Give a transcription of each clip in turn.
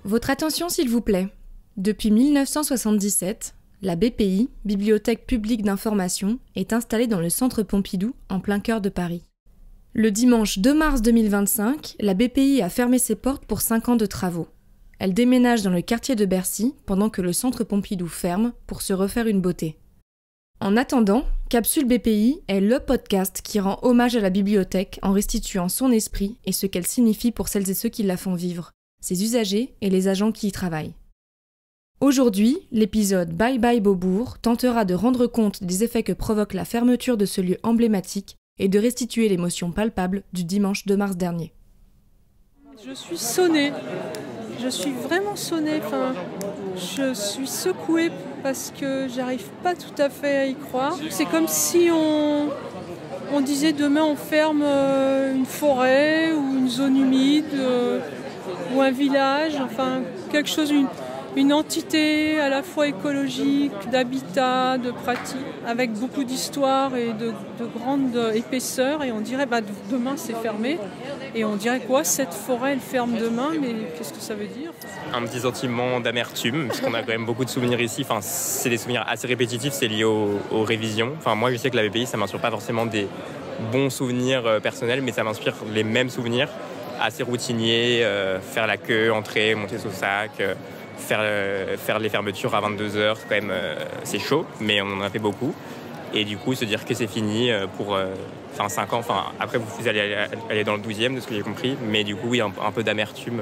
Votre attention s'il vous plaît. Depuis 1977, la BPI, Bibliothèque publique d'information, est installée dans le centre Pompidou, en plein cœur de Paris. Le dimanche 2 mars 2025, la BPI a fermé ses portes pour 5 ans de travaux. Elle déménage dans le quartier de Bercy pendant que le centre Pompidou ferme pour se refaire une beauté. En attendant, Capsule BPI est le podcast qui rend hommage à la bibliothèque en restituant son esprit et ce qu'elle signifie pour celles et ceux qui la font vivre, ses usagers et les agents qui y travaillent. Aujourd'hui, l'épisode Bye Bye Beaubourg tentera de rendre compte des effets que provoque la fermeture de ce lieu emblématique et de restituer l'émotion palpable du dimanche 2 mars dernier. Je suis sonnée, je suis vraiment sonnée, je suis secouée parce que j'arrive pas tout à fait à y croire. C'est comme si on disait demain on ferme une forêt ou une zone humide ou un village, quelque chose, une entité à la fois écologique, d'habitat, de pratique, avec beaucoup d'histoire et de grande épaisseur. Et on dirait, demain c'est fermé. Et on dirait quoi, cette forêt elle ferme demain, mais qu'est-ce que ça veut dire ? Un petit sentiment d'amertume, puisqu'on a quand même beaucoup de souvenirs ici. C'est des souvenirs assez répétitifs, c'est lié aux révisions. Moi je sais que la BPI, ça m'inspire pas forcément des bons souvenirs personnels, mais ça m'inspire les mêmes souvenirs, assez routiniers, faire la queue, entrer, monter sous sac, faire les fermetures à 22h, quand même, c'est chaud, mais on en a fait beaucoup. Et du coup, se dire que c'est fini pour 5 ans. Après, vous allez aller dans le 12e, de ce que j'ai compris. Mais du coup, oui, un peu d'amertume.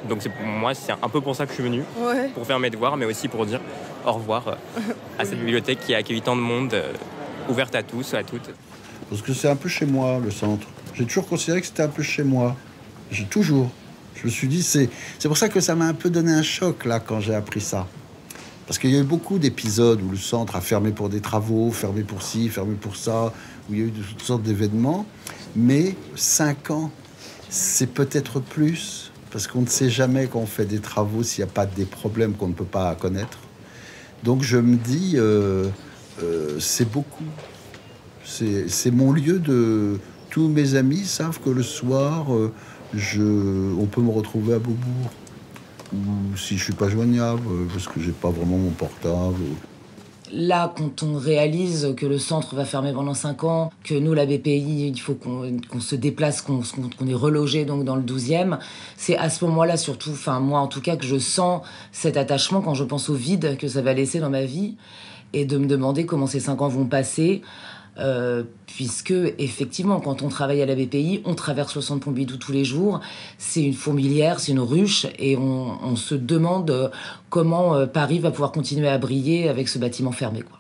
Donc, pour moi, c'est un peu pour ça que je suis venu. Ouais. Pour faire mes devoirs, mais aussi pour dire au revoir à cette bibliothèque qui a accueilli tant de monde, ouverte à tous, à toutes. Parce que c'est un peu chez moi, le centre. J'ai toujours considéré que c'était un peu chez moi. J'ai toujours. Je me suis dit, c'est pour ça que ça m'a un peu donné un choc, là, quand j'ai appris ça. Parce qu'il y a eu beaucoup d'épisodes où le centre a fermé pour des travaux, fermé pour ci, fermé pour ça, où il y a eu toutes sortes d'événements. Mais 5 ans, c'est peut-être plus, parce qu'on ne sait jamais quand on fait des travaux s'il n'y a pas des problèmes qu'on ne peut pas connaître. Donc je me dis, c'est beaucoup. C'est mon lieu de... Tous mes amis savent que le soir... on peut me retrouver à Beaubourg, ou si je suis pas joignable, parce que j'ai pas vraiment mon portable. Là, quand on réalise que le centre va fermer pendant 5 ans, que nous, la BPI, il faut qu'on se déplace, qu'on est relogé donc dans le 12e, c'est à ce moment-là surtout, moi en tout cas, que je sens cet attachement quand je pense au vide que ça va laisser dans ma vie, et de me demander comment ces 5 ans vont passer. Puisque effectivement quand on travaille à la BPI, on traverse le centre Pompidou tous les jours, c'est une fourmilière, c'est une ruche, et on se demande comment Paris va pouvoir continuer à briller avec ce bâtiment fermé, quoi.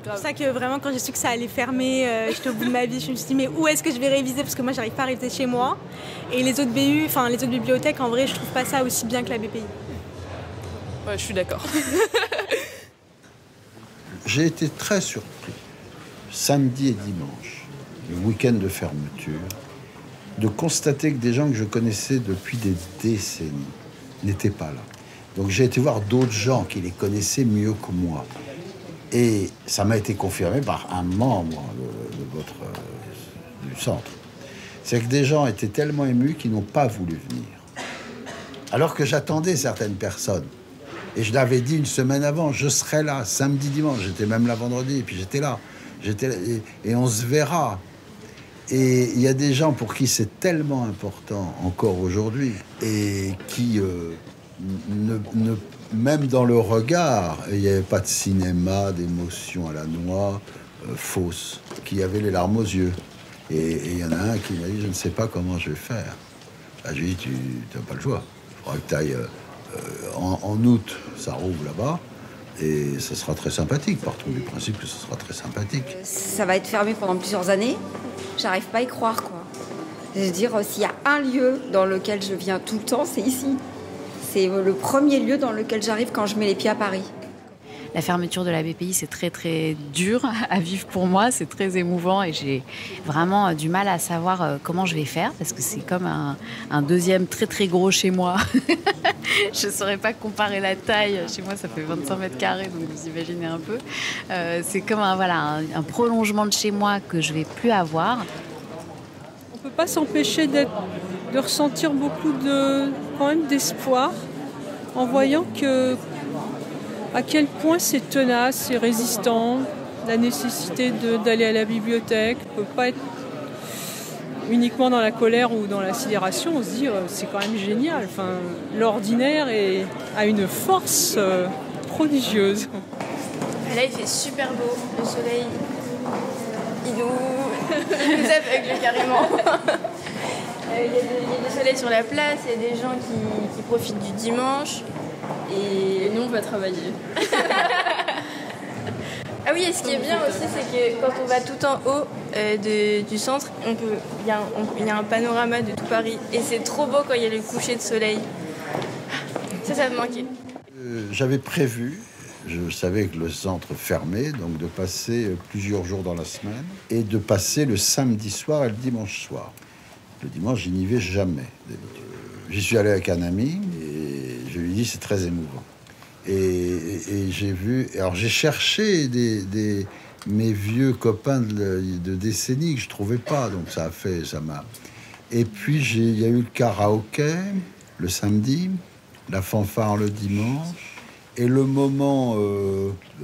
C'est pour ça que vraiment quand j'ai su que ça allait fermer, j'étais au bout de ma vie, je me suis dit mais où est-ce que je vais réviser, parce que moi j'arrive pas à réviser chez moi, et les autres BU, les autres bibliothèques, en vrai je trouve pas ça aussi bien que la BPI. Ouais, je suis d'accord. J'ai été très surpris. Samedi et dimanche, le week-end de fermeture, de constater que des gens que je connaissais depuis des décennies n'étaient pas là. Donc j'ai été voir d'autres gens qui les connaissaient mieux que moi. Et ça m'a été confirmé par un membre du centre. C'est que des gens étaient tellement émus qu'ils n'ont pas voulu venir. Alors que j'attendais certaines personnes. Et je l'avais dit une semaine avant, je serai là, samedi, dimanche. J'étais même là vendredi, et puis j'étais là. Et on se verra. Et il y a des gens pour qui c'est tellement important encore aujourd'hui, et qui, même dans le regard, il n'y avait pas de cinéma, d'émotion à la noix, fausse, qui avait les larmes aux yeux. Et il y en a un qui m'a dit, je ne sais pas comment je vais faire. Je lui ai dit, tu n'as pas le choix. Il faudra que tu ailles en août, ça rouvre là-bas. Et ça sera très sympathique, partout du principe que ce sera très sympathique. Ça va être fermé pendant plusieurs années. J'arrive pas à y croire, quoi. Je veux dire, s'il y a un lieu dans lequel je viens tout le temps, c'est ici. C'est le premier lieu dans lequel j'arrive quand je mets les pieds à Paris. La fermeture de la BPI, c'est très très dur à vivre pour moi, c'est très émouvant et j'ai vraiment du mal à savoir comment je vais faire parce que c'est comme un deuxième très très gros chez moi. Je ne saurais pas comparer la taille, chez moi ça fait 25 mètres carrés donc vous imaginez un peu. C'est comme un prolongement de chez moi que je ne vais plus avoir. On ne peut pas s'empêcher de ressentir beaucoup quand même d'espoir. en voyant à quel point c'est tenace et résistant, la nécessité d'aller à la bibliothèque. On ne peut pas être uniquement dans la colère ou dans la sidération, on se dit c'est quand même génial. Enfin, l'ordinaire a une force prodigieuse. Là, il fait super beau, le soleil, il nous aveugle carrément. Il y a du soleil sur la place, il y a des gens qui profitent du dimanche. Et nous, on va travailler. Ah oui, et ce qui est bien aussi, c'est que quand on va tout en haut du centre, il y a un panorama de tout Paris. Et c'est trop beau quand il y a le coucher de soleil. Ça me manquait. J'avais prévu, je savais que le centre fermait, donc de passer plusieurs jours dans la semaine et de passer le samedi soir et le dimanche soir. Le dimanche, je n'y vais jamais. J'y suis allé avec un ami et je lui ai dit c'est très émouvant. Et j'ai vu... Alors j'ai cherché mes vieux copains de décennies que je ne trouvais pas, donc ça m'a... Et puis il y a eu le karaoké le samedi, la fanfare le dimanche, et le moment,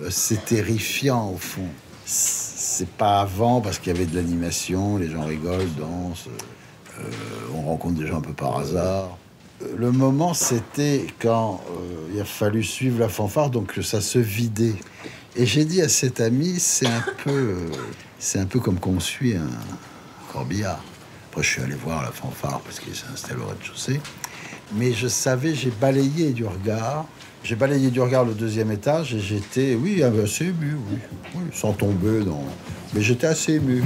c'est terrifiant au fond. C'est pas avant, parce qu'il y avait de l'animation, les gens rigolent, dansent, on rencontre des gens un peu par hasard. Le moment, c'était quand il a fallu suivre la fanfare, donc ça se vidait. Et j'ai dit à cet ami, c'est un peu comme qu'on suit un corbillard. Après, je suis allé voir la fanfare parce qu'il s'est installé au rez-de-chaussée. Mais je savais, j'ai balayé du regard le 2e étage et j'étais, assez ému, oui, sans tomber dans... Mais j'étais assez ému.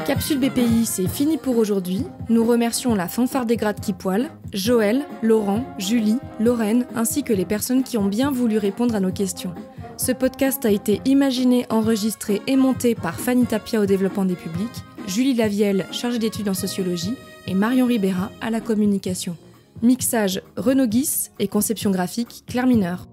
Capsule BPI, c'est fini pour aujourd'hui. Nous remercions la fanfare des grades qui poilent, Joël, Laurent, Julie, Lorraine, ainsi que les personnes qui ont bien voulu répondre à nos questions. Ce podcast a été imaginé, enregistré et monté par Fanny Tapia au développement des publics, Julie Lavielle, chargée d'études en sociologie, et Marion Ribera à la communication. Mixage Renaud Guis et conception graphique Claire Mineur.